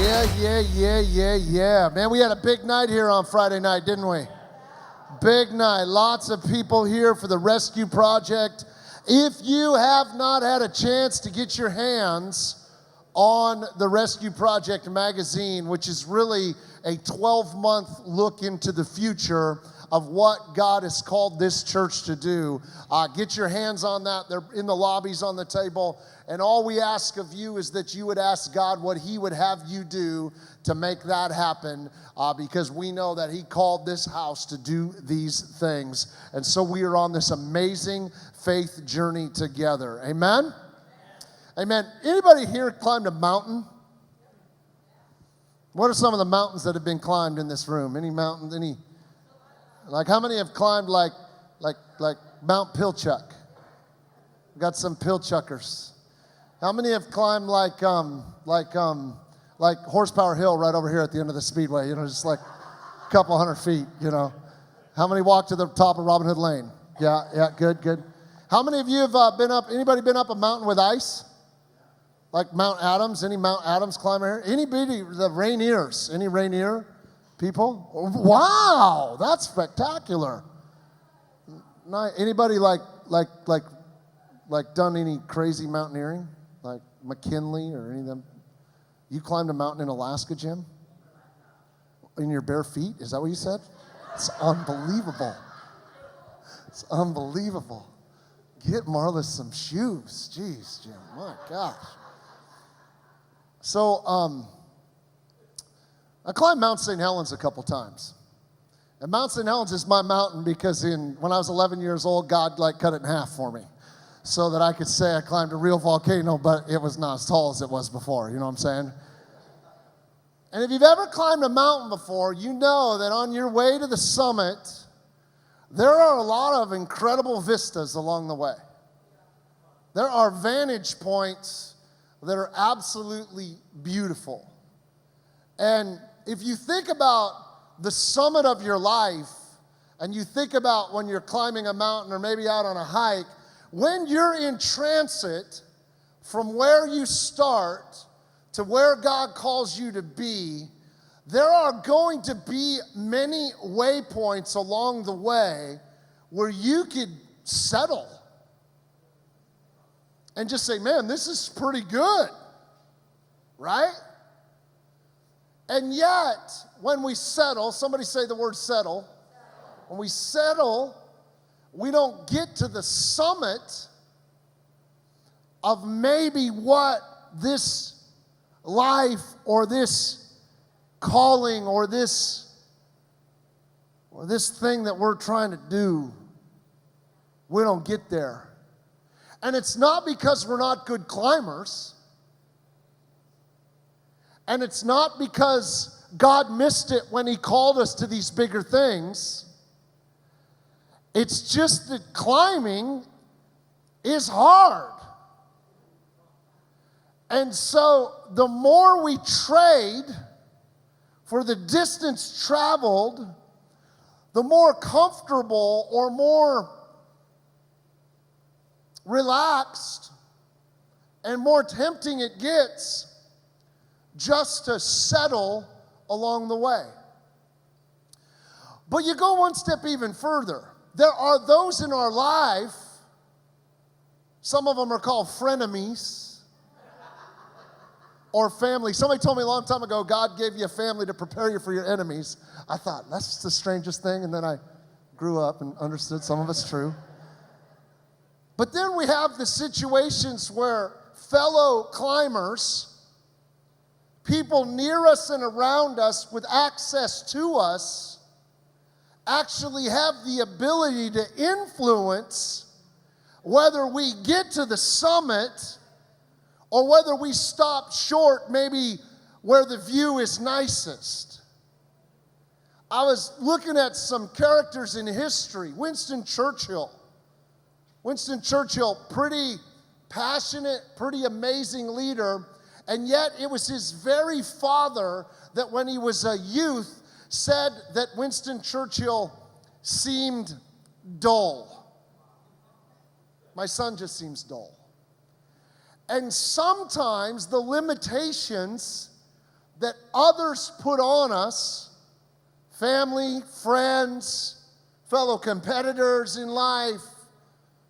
Yeah. Man, we had a big night here on Friday night, didn't we? Big night. Lots of people here for the Rescue Project. If you have not had a chance to get your hands on the Rescue Project magazine, which is really a 12-month look into the future of what God has called this church to do, get your hands on that. They're in the lobbies on the table. And all we ask of you is that you would ask God what He would have you do to make that happen, because we know that He called this house to do these things. And so we are on this amazing faith journey together. Amen? Amen. Anybody here climbed a mountain? What are some of the mountains that have been climbed in this room? Any mountains? Like how many have climbed like Mount Pilchuck? Got some Pilchuckers. How many have climbed like Horsepower Hill right over here at the end of the speedway? You know, just like a couple hundred feet, you know. How many walked to the top of Robin Hood Lane? Yeah, good. How many of you have anybody been up a mountain with ice? Like Mount Adams? Any Mount Adams climber here? Anybody, the Rainiers? Any Rainier people? Wow, that's spectacular. Anybody like done any crazy mountaineering? Like McKinley or any of them? You climbed a mountain in Alaska, Jim? In your bare feet? Is that what you said? It's unbelievable. It's unbelievable. Get Marla some shoes. Jeez, Jim. My gosh. So, I climbed Mount St. Helens a couple times. And Mount St. Helens is my mountain because when I was 11 years old, God cut it in half for me so that I could say I climbed a real volcano, but it was not as tall as it was before. You know what I'm saying? And if you've ever climbed a mountain before, you know that on your way to the summit, there are a lot of incredible vistas along the way. There are vantage points that are absolutely beautiful. And if you think about the summit of your life, and you think about when you're climbing a mountain or maybe out on a hike, when you're in transit from where you start to where God calls you to be, there are going to be many waypoints along the way where you could settle and just say, man, this is pretty good, right? And yet, when we settle, somebody say the word settle. When we settle, we don't get to the summit of maybe what this life or this calling or this thing that we're trying to do, we don't get there. And it's not because we're not good climbers. And it's not because God missed it when He called us to these bigger things. It's just that climbing is hard. And so the more we trade for the distance traveled, the more comfortable or more relaxed and more tempting it gets just to settle along the way. But you go one step even further. There are those in our life, some of them are called frenemies or family. Somebody told me a long time ago, God gave you a family to prepare you for your enemies. I thought, that's the strangest thing, and then I grew up and understood some of it's true. But then we have the situations where fellow climbers, people near us and around us with access to us, actually have the ability to influence whether we get to the summit or whether we stop short maybe where the view is nicest. I was looking at some characters in history. Winston Churchill, pretty passionate, pretty amazing leader, and yet it was his very father that when he was a youth said that Winston Churchill seemed dull. My son just seems dull. And sometimes the limitations that others put on us, family, friends, fellow competitors in life,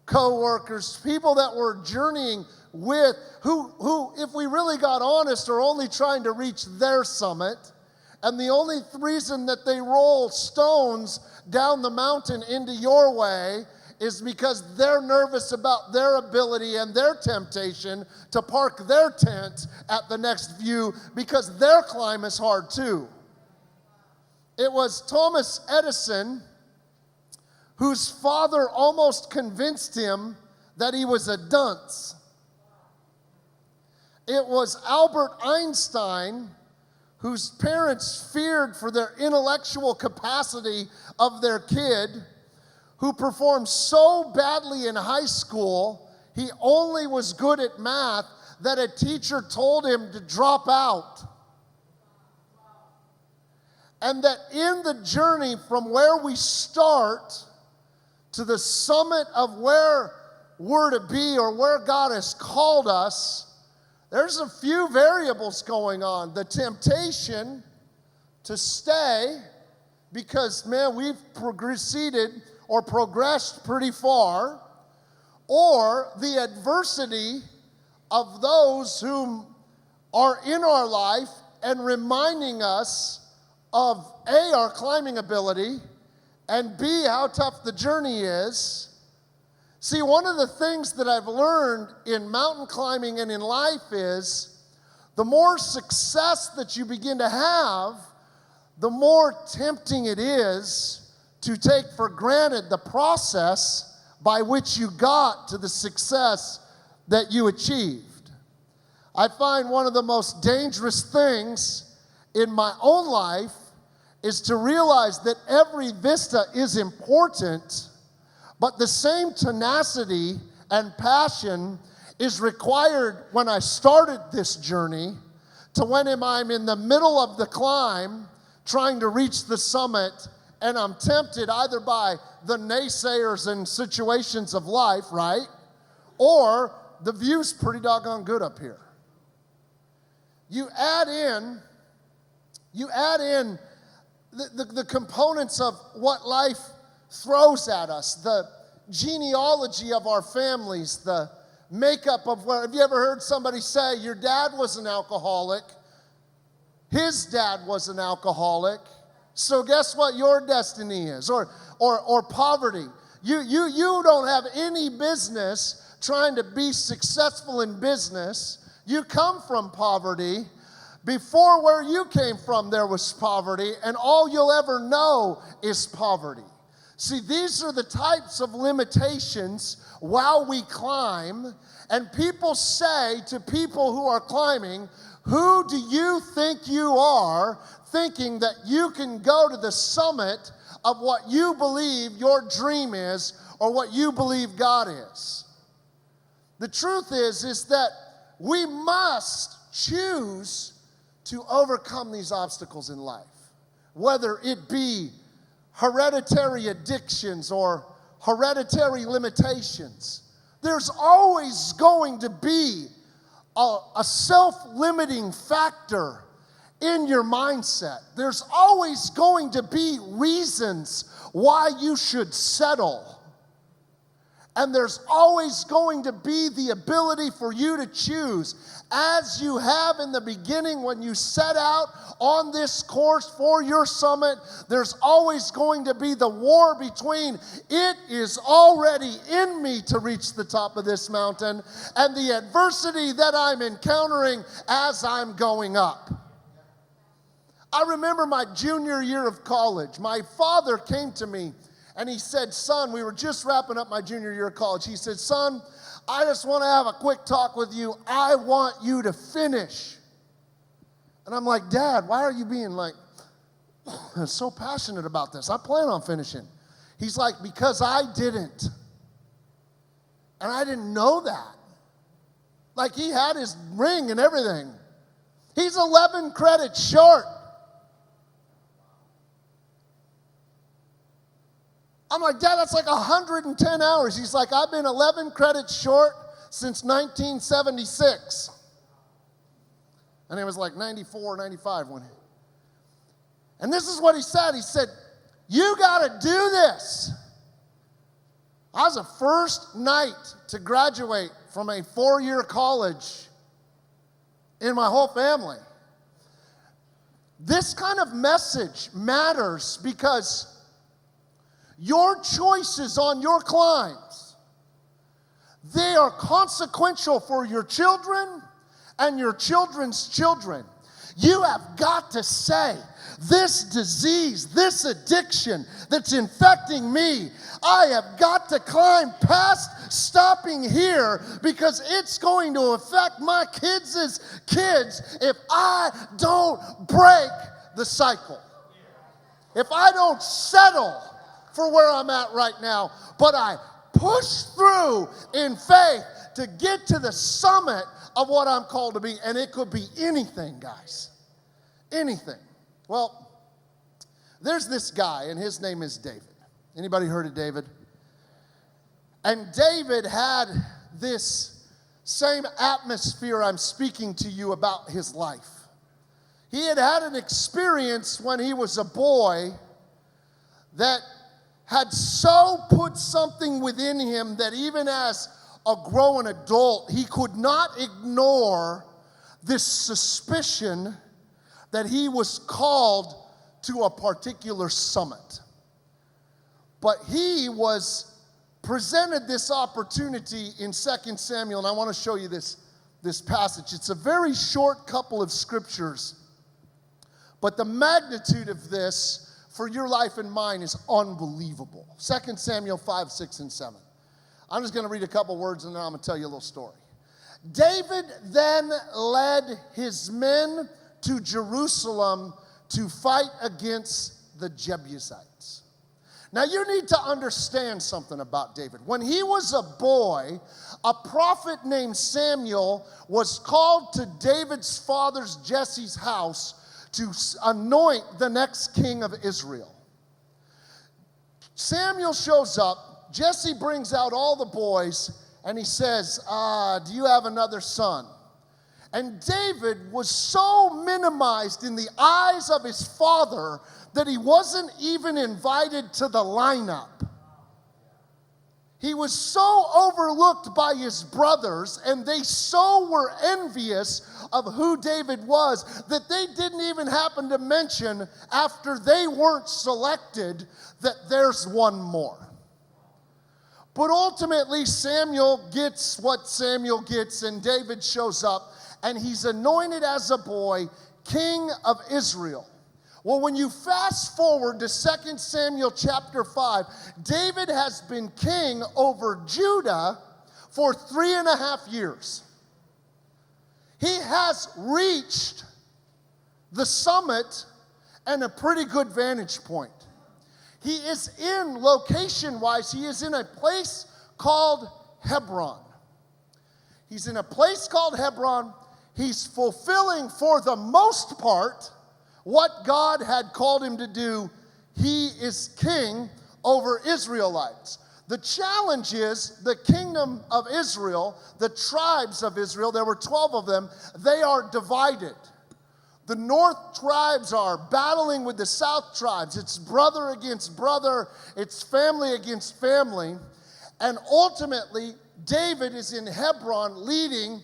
co-workers, people that we're journeying with, who, if we really got honest, are only trying to reach their summit. And the only reason that they roll stones down the mountain into your way is because they're nervous about their ability and their temptation to park their tent at the next view because their climb is hard too. It was Thomas Edison whose father almost convinced him that he was a dunce. It was Albert Einstein whose parents feared for their intellectual capacity of their kid, who performed so badly in high school, he only was good at math that a teacher told him to drop out. And that in the journey from where we start to the summit of where we're to be or where God has called us, there's a few variables going on. The temptation to stay because, man, we've progressed pretty far, or the adversity of those whom are in our life and reminding us of A, our climbing ability, and B, how tough the journey is. See, one of the things that I've learned in mountain climbing and in life is the more success that you begin to have, the more tempting it is to take for granted the process by which you got to the success that you achieved. I find one of the most dangerous things in my own life is to realize that every vista is important, but the same tenacity and passion is required when I started this journey to when I'm in the middle of the climb trying to reach the summit, and I'm tempted either by the naysayers and situations of life, right? Or the view's pretty doggone good up here. You add in the components of what life throws at us, the genealogy of our families, the makeup of what. Have you ever heard somebody say, your dad was an alcoholic, his dad was an alcoholic, so guess what your destiny is? Or poverty. You don't have any business trying to be successful in business. You come from poverty. Before where you came from, there was poverty, and all you'll ever know is poverty. See, these are the types of limitations while we climb, and people say to people who are climbing, who do you think you are, thinking that you can go to the summit of what you believe your dream is or what you believe God is? The truth is that we must choose to overcome these obstacles in life, whether it be hereditary addictions or hereditary limitations. There's always going to be a self-limiting factor in your mindset. There's always going to be reasons why you should settle. And there's always going to be the ability for you to choose, as you have in the beginning when you set out on this course for your summit. There's always going to be the war between it is already in me to reach the top of this mountain and the adversity that I'm encountering as I'm going up. I remember my junior year of college. My father came to me and he said, son, we were just wrapping up my junior year of college. He said, son, I just want to have a quick talk with you. I want you to finish. And I'm like, Dad, why are you being like so passionate about this? I plan on finishing. He's like, because I didn't. And I didn't know that. Like, he had his ring and everything. He's 11 credits short. I'm like, Dad, that's like 110 hours. He's like, I've been 11 credits short since 1976. And it was like 94, 95 when. And this is what he said. He said, you got to do this. I was the first night to graduate from a 4-year college in my whole family. This kind of message matters because your choices on your climbs, they are consequential for your children and your children's children. You have got to say, this disease, this addiction that's infecting me, I have got to climb past stopping here because it's going to affect my kids' kids if I don't break the cycle. If I don't settle for where I'm at right now, but I push through in faith to get to the summit of what I'm called to be. And it could be anything, guys. Anything. Well, there's this guy, and his name is David. Anybody heard of David? And David had this same atmosphere I'm speaking to you about his life. He had had an experience when he was a boy that had so put something within him that even as a grown adult, he could not ignore this suspicion that he was called to a particular summit. But he was presented this opportunity in 2 Samuel, and I want to show you this passage. It's a very short couple of scriptures, but the magnitude of this for your life and mine is unbelievable. 2 Samuel 5, 6, and 7. I'm just going to read a couple words and then I'm going to tell you a little story. David then led his men to Jerusalem to fight against the Jebusites. Now you need to understand something about David. When he was a boy, a prophet named Samuel was called to David's father's Jesse's house to anoint the next king of Israel. Samuel shows up, Jesse brings out all the boys, and he says, do you have another son? And David was so minimized in the eyes of his father that he wasn't even invited to the lineup. He was so overlooked by his brothers, and they so were envious of who David was that they didn't even happen to mention, after they weren't selected, that there's one more. But ultimately, Samuel gets what Samuel gets, and David shows up, and he's anointed as a boy king of Israel. Well, when you fast forward to 2 Samuel chapter 5, David has been king over Judah for 3.5 years. He has reached the summit and a pretty good vantage point. He is in, location-wise, he is in a place called Hebron. He's in a place called Hebron. He's fulfilling, for the most part, what God had called him to do. He is king over Israelites. The challenge is the kingdom of Israel, the tribes of Israel, there were 12 of them, they are divided. The north tribes are battling with the south tribes. It's brother against brother, it's family against family. And ultimately, David is in Hebron leading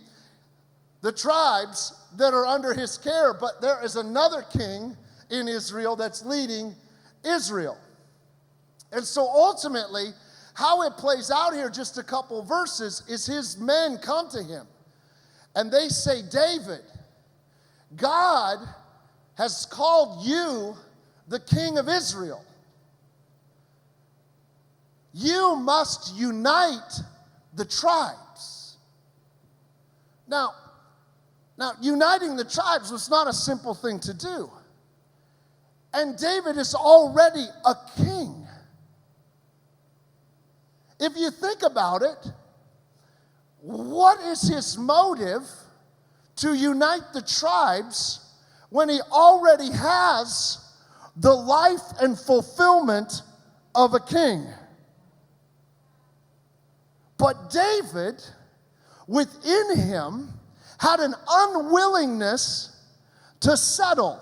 the tribes that are under his care, but there is another king in Israel that's leading Israel. And so ultimately, how it plays out here, just a couple verses, is his men come to him and they say, David, God has called you the king of Israel. You must unite the tribes. Now, uniting the tribes was not a simple thing to do. And David is already a king. If you think about it, what is his motive to unite the tribes when he already has the life and fulfillment of a king? But David, within him, had an unwillingness to settle.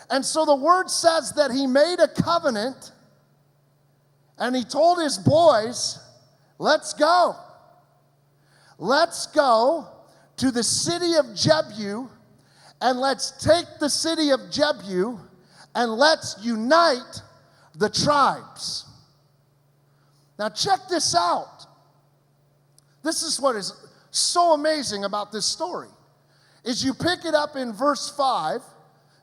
And so the word says that he made a covenant and he told his boys, let's go. Let's go to the city of Jebu and let's take the city of Jebu and let's unite the tribes. Now check this out. This is what is so amazing about this story. Is you pick it up in verse 5.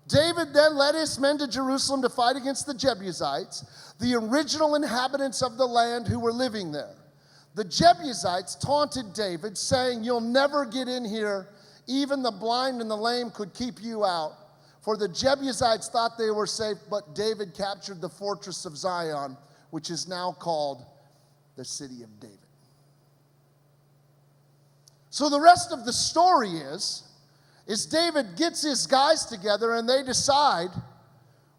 David then led his men to Jerusalem to fight against the Jebusites, the original inhabitants of the land who were living there. The Jebusites taunted David, saying, you'll never get in here. Even the blind and the lame could keep you out. For the Jebusites thought they were safe, but David captured the fortress of Zion, which is now called the city of David. So the rest of the story is David gets his guys together and they decide,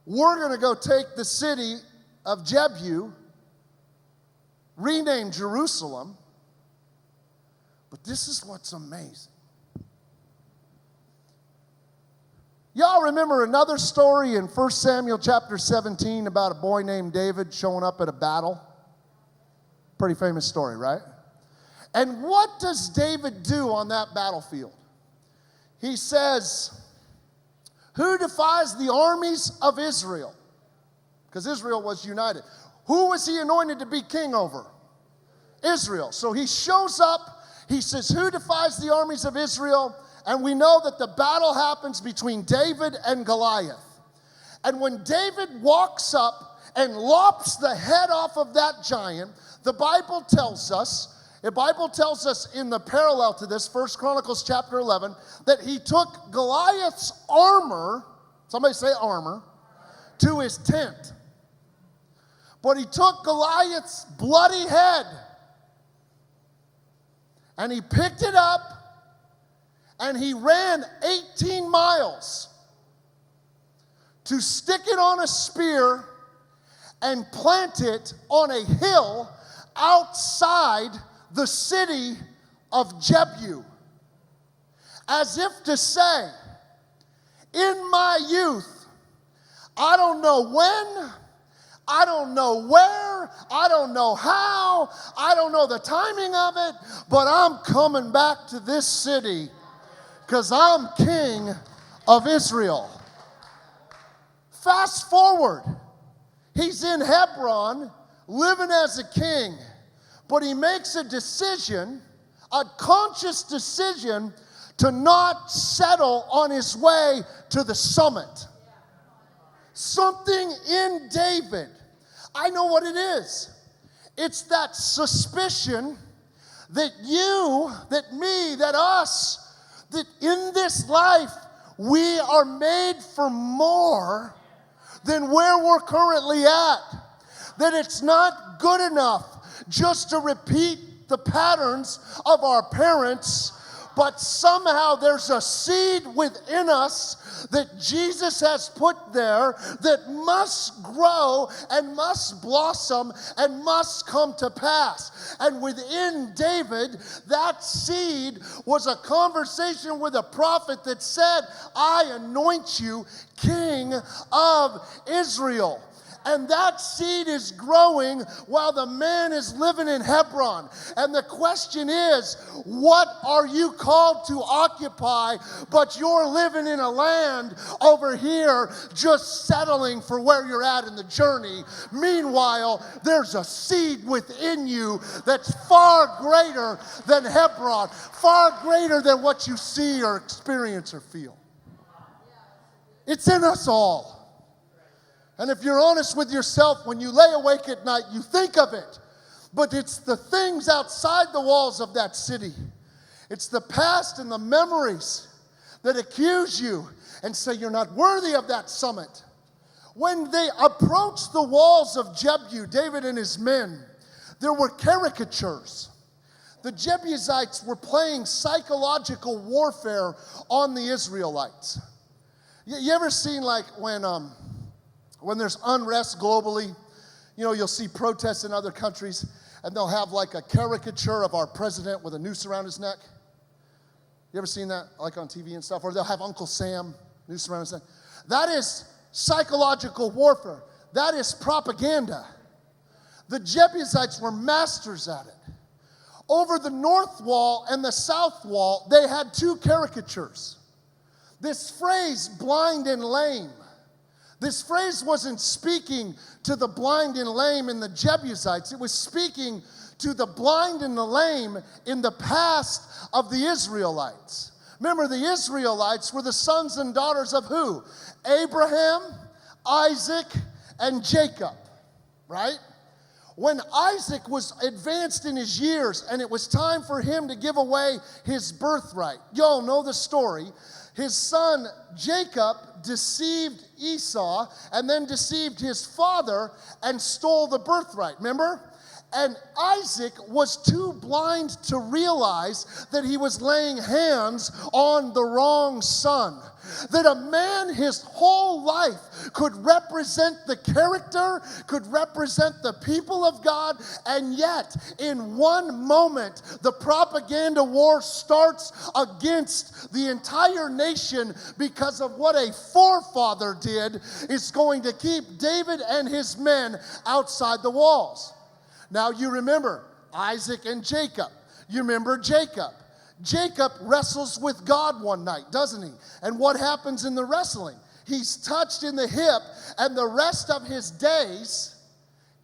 we're going to go take the city of Jebu, renamed Jerusalem. But this is what's amazing. Y'all remember another story in 1 Samuel chapter 17 about a boy named David showing up at a battle? Pretty famous story, right? And what does David do on that battlefield? He says, who defies the armies of Israel? Because Israel was united. Who was he anointed to be king over? Israel. So he shows up, he says, who defies the armies of Israel? And we know that the battle happens between David and Goliath. And when David walks up and lops the head off of that giant, the Bible tells us in the parallel to this, 1 Chronicles chapter 11, that he took Goliath's armor, somebody say armor, to his tent. But he took Goliath's bloody head and he picked it up and he ran 18 miles to stick it on a spear and plant it on a hill outside the city of Jebu, as if to say, in my youth, I don't know when, I don't know where, I don't know how, I don't know the timing of it, but I'm coming back to this city because I'm king of Israel. Fast forward, he's in Hebron living as a king. But he makes a decision, a conscious decision, to not settle on his way to the summit. Something in David, I know what it is. It's that suspicion that you, that me, that us, that in this life we are made for more than where we're currently at. That it's not good enough just to repeat the patterns of our parents, but somehow there's a seed within us that Jesus has put there that must grow and must blossom and must come to pass. And within David, that seed was a conversation with a prophet that said, I anoint you king of Israel. And that seed is growing while the man is living in Hebron. And the question is, what are you called to occupy, but you're living in a land over here just settling for where you're at in the journey? Meanwhile, there's a seed within you that's far greater than Hebron, far greater than what you see or experience or feel. It's in us all. And if you're honest with yourself, when you lay awake at night, you think of it. But it's the things outside the walls of that city. It's the past and the memories that accuse you and say you're not worthy of that summit. When they approached the walls of Jebu, David and his men, there were caricatures. The Jebusites were playing psychological warfare on the Israelites. You ever seen like when there's unrest globally, you know, you'll see protests in other countries, and they'll have like a caricature of our president with a noose around his neck. You ever seen that, like on TV and stuff? Or they'll have Uncle Sam, News Surrounding Sam. That is psychological warfare. That is propaganda. The Jebusites were masters at it. Over the north wall and the south wall, they had two caricatures. This phrase, blind and lame. This phrase wasn't speaking to the blind and lame in the Jebusites. It was speaking to the blind and the lame in the past of the Israelites. Remember, the Israelites were the sons and daughters of who? Abraham, Isaac, and Jacob, right? When Isaac was advanced in his years and it was time for him to give away his birthright, y'all know the story. His son Jacob deceived Esau and then deceived his father and stole the birthright, remember? And Isaac was too blind to realize that he was laying hands on the wrong son. That a man his whole life could represent the character, could represent the people of God, and yet in one moment the propaganda war starts against the entire nation because of what a forefather did is going to keep David and his men outside the walls. Now you remember Isaac and Jacob. You remember Jacob. Jacob wrestles with God one night, doesn't he? And what happens in the wrestling? He's touched in the hip, and the rest of his days,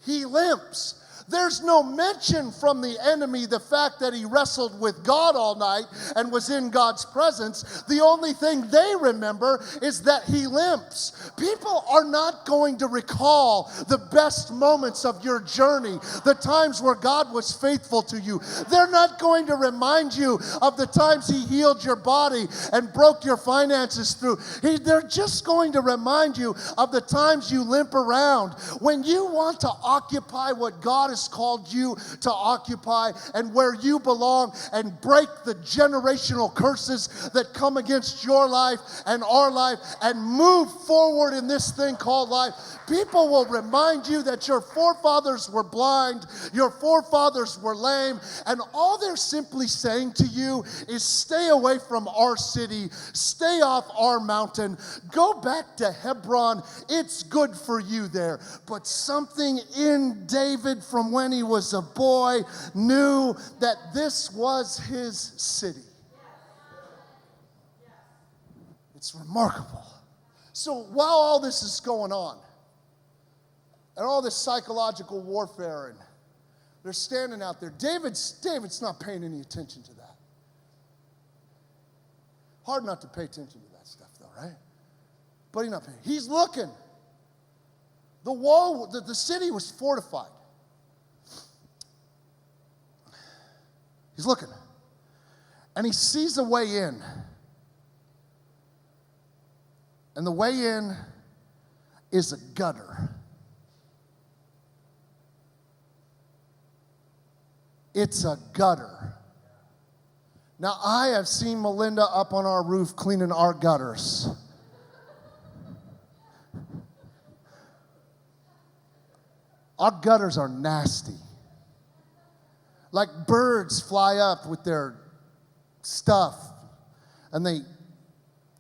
he limps. There's no mention from the enemy the fact that he wrestled with God all night and was in God's presence. The only thing they remember is that he limps. People are not going to recall the best moments of your journey, the times where God was faithful to you. They're not going to remind you of the times he healed your body and broke your finances through. They're just going to remind you of the times you limp around. When you want to occupy what God has called you to occupy and where you belong and break the generational curses that come against your life and our life and move forward in this thing called life, people will remind you that your forefathers were blind, your forefathers were lame, and all they're simply saying to you is stay away from our city, stay off our mountain, go back to Hebron, it's good for you there. But something in David from when he was a boy knew that this was his city. It's remarkable. So while all this is going on, and all this psychological warfare, and they're standing out there, David's not paying any attention to that. Hard not to pay attention to that stuff, though, right? But he's not paying. He's looking. The wall, the city was fortified. He's looking. And he sees a way in. And the way in is a gutter. It's a gutter. Now, I have seen Melinda up on our roof cleaning our gutters. Our gutters are nasty. Like birds fly up with their stuff and they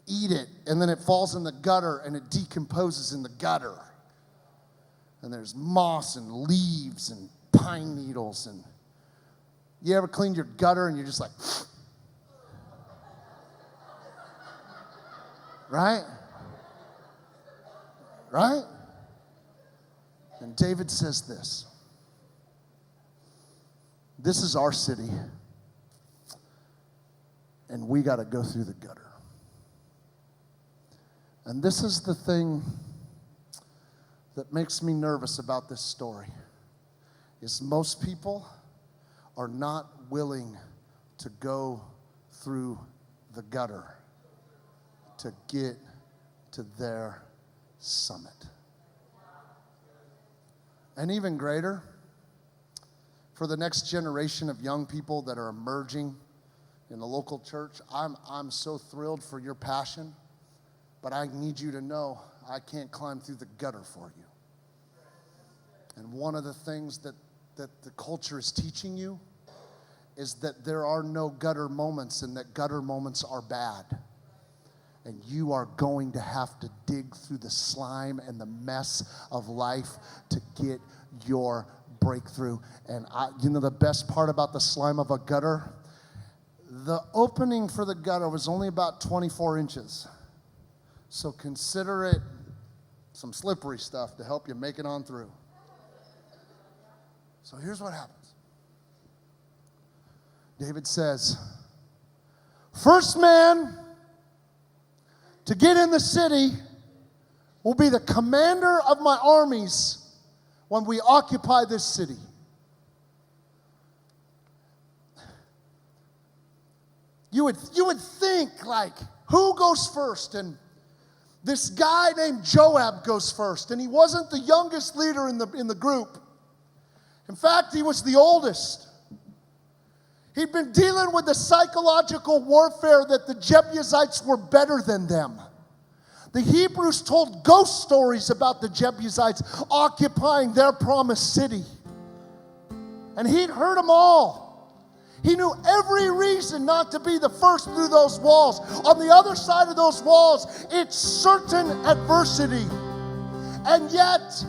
eat it, and then it falls in the gutter and it decomposes in the gutter. And there's moss and leaves and pine needles. And you ever cleaned your gutter and you're just like, right? Right? And David says this. This is our city, and we got to go through the gutter. And this is the thing that makes me nervous about this story, is most people are not willing to go through the gutter to get to their summit. And even greater, for the next generation of young people that are emerging in the local church, I'm so thrilled for your passion, but I need you to know I can't climb through the gutter for you. And one of the things that the culture is teaching you is that there are no gutter moments and that gutter moments are bad. And you are going to have to dig through the slime and the mess of life to get your breakthrough. And the best part about the slime of a gutter, the opening for the gutter was only about 24 inches. So consider it some slippery stuff to help you make it on through. So here's what happens. David says, first man to get in the city will be the commander of my armies when we occupy this city. You would think, like, who goes first? And this guy named Joab goes first, and he wasn't the youngest leader in the group. In fact, he was the oldest. He'd been dealing with the psychological warfare that the Jebusites were better than them. The Hebrews told ghost stories about the Jebusites occupying their promised city. And he'd heard them all. He knew every reason not to be the first through those walls. On the other side of those walls, it's certain adversity. And yet,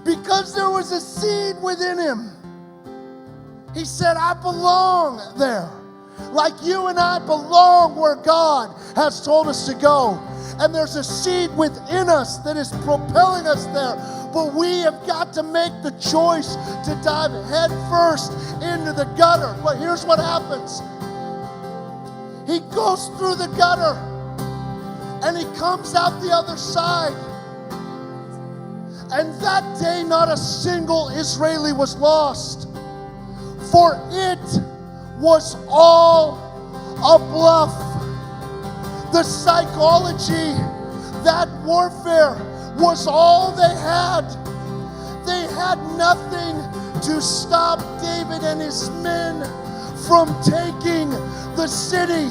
because there was a seed within him, he said, I belong there. Like you and I belong where God has told us to go. And there's a seed within us that is propelling us there. But we have got to make the choice to dive head first into the gutter. But here's what happens. He goes through the gutter and he comes out the other side. And that day, not a single Israeli was lost. For it was all a bluff. The psychology, that warfare was all they had. They had nothing to stop David and his men from taking the city.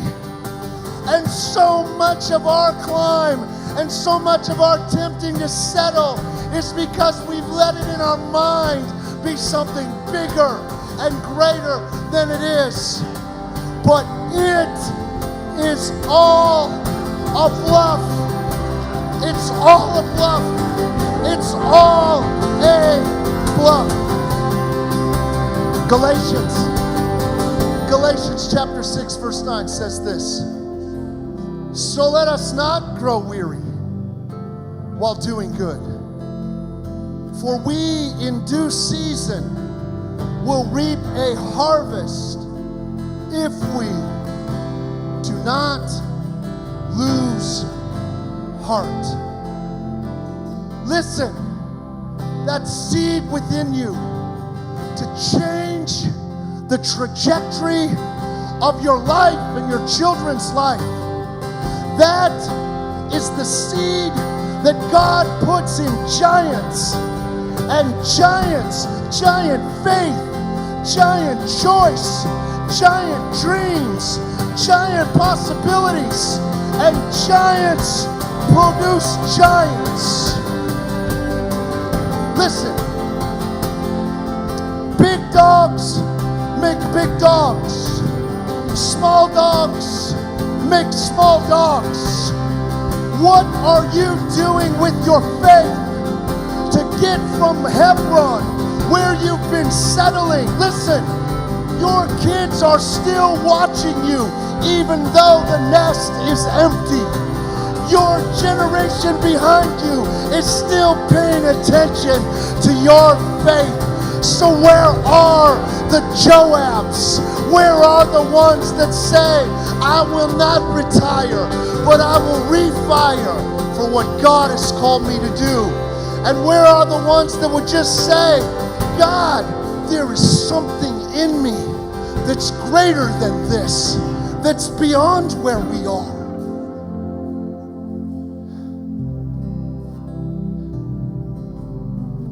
And so much of our climb and so much of our tempting to settle is because we've let it in our mind be something bigger and greater than it is. But it is all a bluff. It's all a bluff. It's all a bluff. Galatians chapter 6 verse 9 says this. So let us not grow weary while doing good. For we in due season will reap a harvest if we do not lose heart. Listen, that seed within you to change the trajectory of your life and your children's life, that is the seed that God puts in giants. And giants, giant faith, giant choice, giant dreams, giant possibilities, and giants produce giants. Listen, big dogs make big dogs. Small dogs make small dogs. What are you doing with your faith to get from Hebron, where you've been settling? Listen, your kids are still watching you, even though the nest is empty. Your generation behind you is still paying attention to your faith. So where are the Joabs? Where are the ones that say, I will not retire, but I will refire for what God has called me to do? And where are the ones that would just say, God, there is something in me that's greater than this, that's beyond where we are?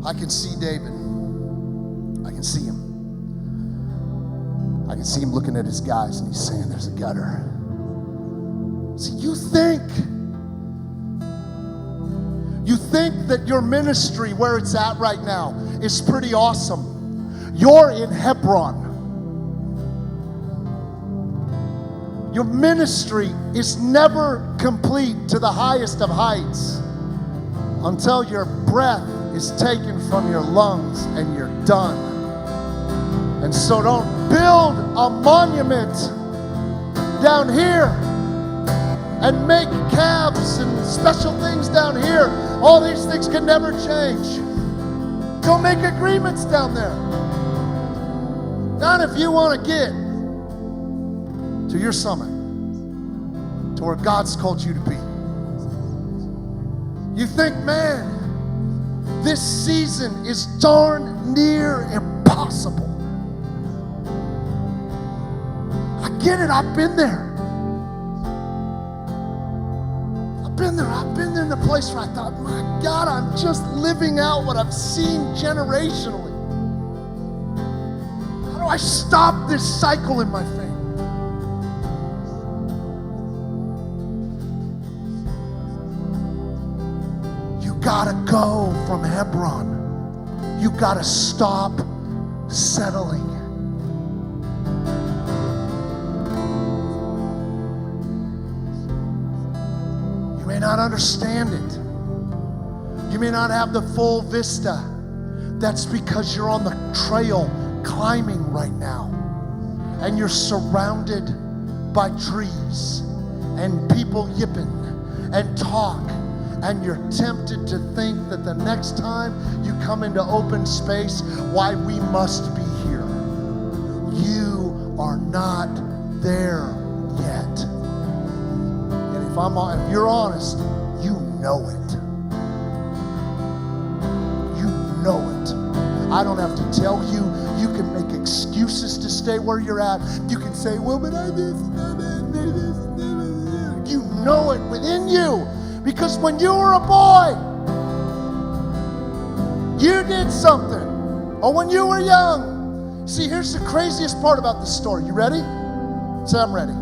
I can see David. I can see him. I can see him looking at his guys and he's saying, there's a gutter. See, you think that your ministry, where it's at right now, is pretty awesome. You're in Hebron. Your ministry is never complete to the highest of heights until your breath is taken from your lungs and you're done. And so don't build a monument down here and make cabs and special things down here. All these things can never change. Don't make agreements down there. Not if you want to get to your summit, to where God's called you to be. You think, man, this season is darn near impossible. I get it, I've been there. I've been in the place where I thought, my God, I'm just living out what I've seen generationally. How do I stop this cycle in my faith? Gotta go from Hebron. You gotta stop settling. You may not understand it. You may not have the full vista. That's because you're on the trail climbing right now. And you're surrounded by trees and people yipping and talk. And you're tempted to think that the next time you come into open space, why we must be here. You are not there yet. And if you're honest, you know it. You know it. I don't have to tell you. You can make excuses to stay where you're at. You can say, well, but I this. You know it within you. Because when you were a boy, you did something. Or when you were young. See, here's the craziest part about this story. You ready? Say, I'm ready.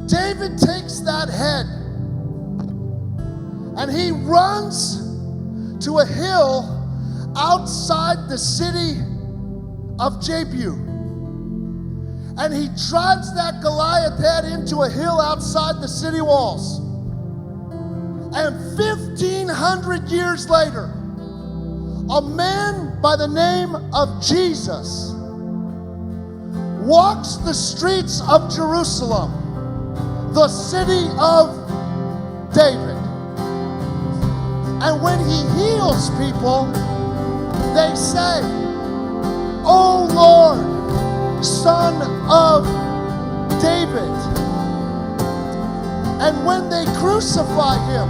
David takes that head and he runs to a hill outside the city of Jebu. And he drives that Goliath head into a hill outside the city walls. And 1,500 years later, a man by the name of Jesus walks the streets of Jerusalem, the city of David. And when he heals people, they say, "Oh Lord, Son of David." And when they crucify him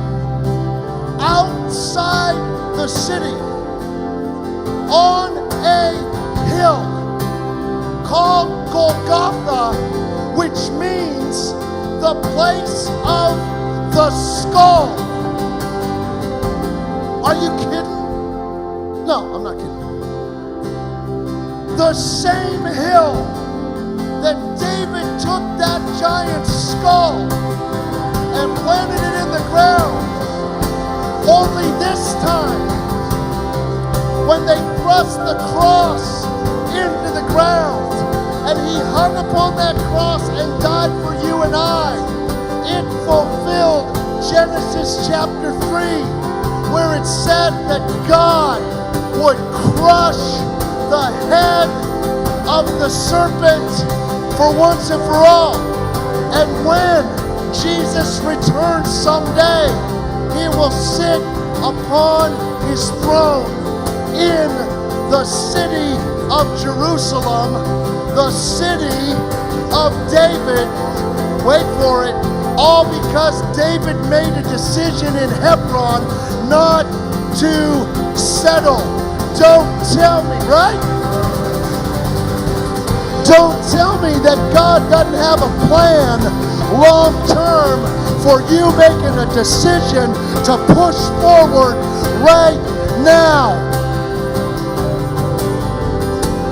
outside the city on a hill called Golgotha, which means the place of the skull. Are you kidding? No, I'm not kidding. The same hill that David took that giant skull and planted it in the ground. Only this time, when they thrust the cross into the ground and he hung upon that cross and died for you and I, it fulfilled Genesis chapter 3, where it said that God would crush the head of the serpent for once and for all. And when Jesus returns someday, he will sit upon his throne in the city of Jerusalem, the city of David. Wait for it. All because David made a decision in Hebron not to settle. Don't tell me, right? Don't tell me that God doesn't have a plan long term for you making a decision to push forward right now.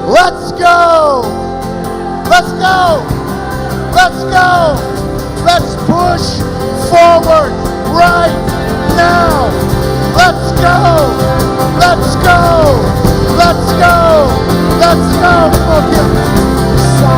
Let's go. Let's go. Let's go. Let's push forward right now. Let's go. Let's go. Let's go. Let's go. Come on, give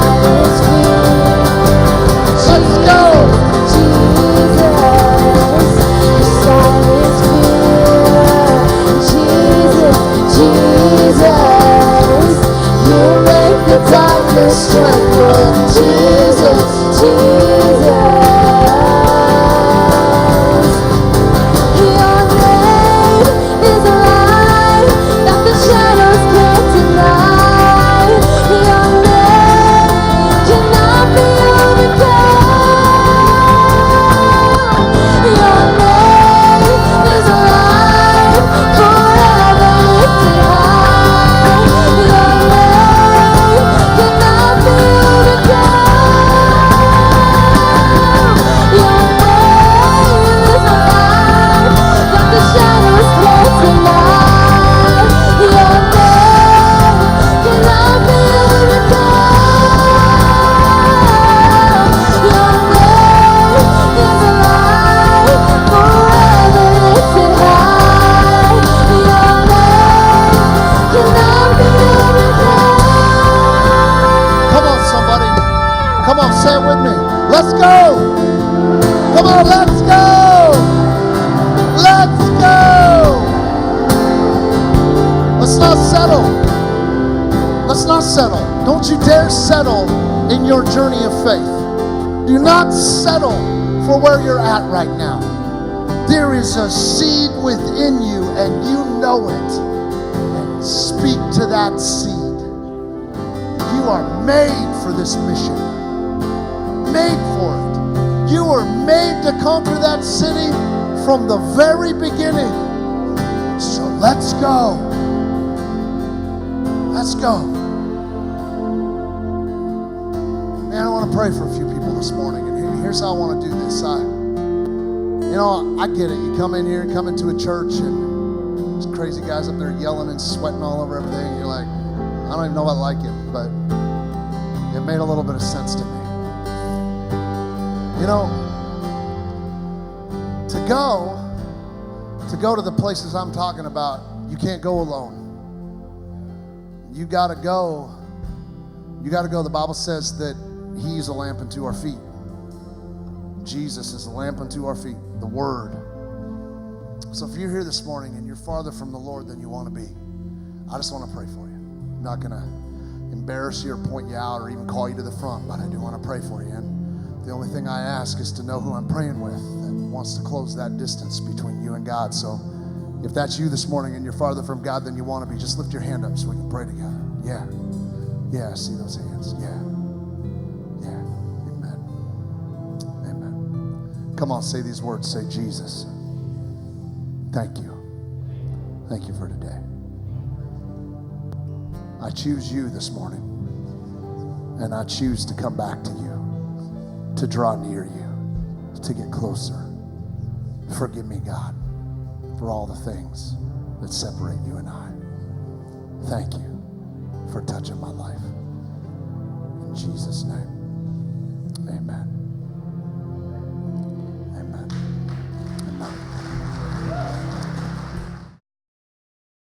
Let's go. Let's go. Let's not settle. Let's not settle. Don't you dare settle in your journey of faith. Do not settle for where you're at right now. There is a seed within you, and you know it. And speak to that seed. You are made for this mission. Made for it. You were made to conquer that city from the very beginning. So let's go. Let's go. Man, I want to pray for a few people this morning, and here's how I want to do this. I get it. You come in here and come into a church, and there's crazy guys up there yelling and sweating all over everything. You're like, I don't even know if I like it, but it made a little bit of sense to me. To go to the places I'm talking about, you can't go alone. You gotta go. The Bible says that He's a lamp unto our feet. Jesus is a lamp unto our feet, the Word. So if you're here this morning and you're farther from the Lord than you want to be, I just want to pray for you. I'm not going to embarrass you or point you out or even call you to the front, but I do want to pray for you. And the only thing I ask is to know who I'm praying with that wants to close that distance between you and God. So if that's you this morning and you're farther from God than you want to be, just lift your hand up so we can pray together. Yeah. Yeah, I see those hands. Yeah. Yeah. Amen. Amen. Come on, say these words. Say, Jesus, thank you. Thank you for today. I choose you this morning, and I choose to come back to you, to draw near you, to get closer. Forgive me, God, for all the things that separate you and I. Thank you for touching my life. In Jesus' name.